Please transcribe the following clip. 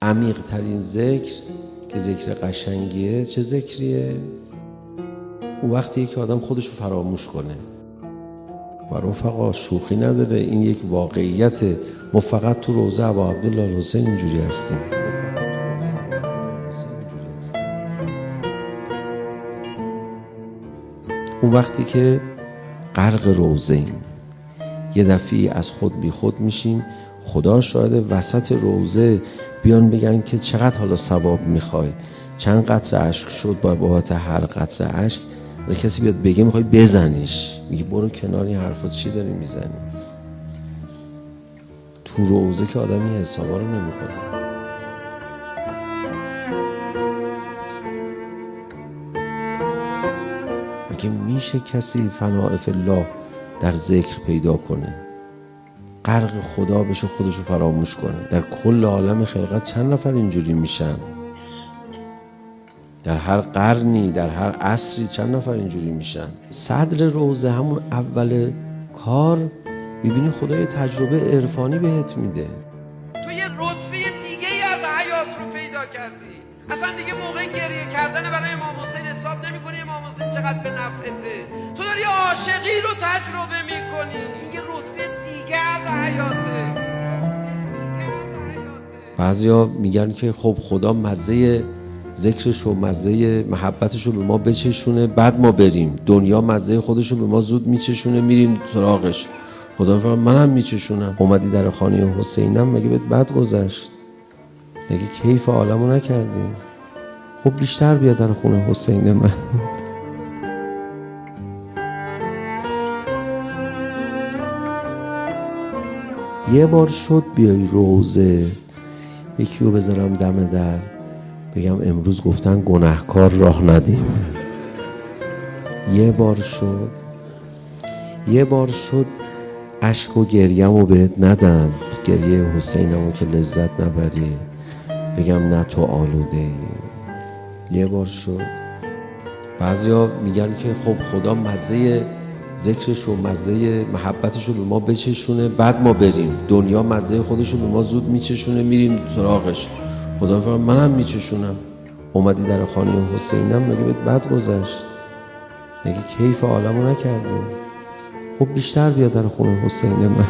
عمیق ترین ذکر که ذکر قشنگیه چه ذکریه؟ اون وقتیه که آدم خودشو فراموش کنه. و رفقا شوخی نداره، این یک واقعیت. ما فقط تو روضه ابا عبدالله الحسین اینجوری هستیم. اون وقتی که غرق روضه ایم، یه دفعی از خود بی خود میشیم. خدا شاید وسط روضه بیان بگن که چقدر حالا ثواب میخوای، چند قطره اشک شد با بابت هر قطره اشک. از کسی بیاد بگه میخوای بزنیش، میگه برو کنار، این حرفات چی داری میزنی؟ تو روضه که آدم این حسابا رو نمیکنه. میگه میشه کسی فناء فی الله در ذکر پیدا کنه، غرق خدا بشه، خودشو فراموش کنه؟ در کل عالم خلقت چند نفر اینجوری میشن؟ در هر قرنی، در هر عصری چند نفر اینجوری میشن؟ صدر روضه همون اول کار میبینی خدا یه تجربه عرفانی بهت میده. تو یه رتبه دیگه ای از حیات رو پیدا کردی. اصلا دیگه موقع گریه کردن برای امام حسین حساب نمی‌کنی امام حسین چقدر به نفعته. تو داری عاشقی رو تجربه می‌کنی. این یه رتبه دیگه از حیاته. بعضیا میگن که خب خدا مزه ذکرش و مزه محبتش رو به ما بچشونه بعد ما بریم. دنیا مزه خودش رو به ما زود میچشونه میریم سراغش. خدا میفرمه منم میچشونم. اومدی در خانه حسینم، مگه بهت بد گذشت؟ مگه کیف عالمو نکردی؟ خب بیشتر بیا در خونه حسین من. یه بار شد بیای روضه، یکی رو بذارم دم در بگم امروز گفتن گناهکار راه ندیم. یه بار شد اشک و گریه‌مو بهت ندم، گریه حسینمو که لذت نبری، بگم نه تو آلوده ای. یه بار شد. بعضیا میگن که خب خدا مزه ذکرش و مزه محبتش رو به ما بچشونه بعد ما بریم. دنیا مزه خودش رو به ما زود میچشونه میریم سراغش. خدا میفرمه منم میچشونم. اومدی در خانه حسینم، مگه بهت بد گذشت؟ مگه کیف عالمو نکردی؟ خب بیشتر بیا در خونه حسین من.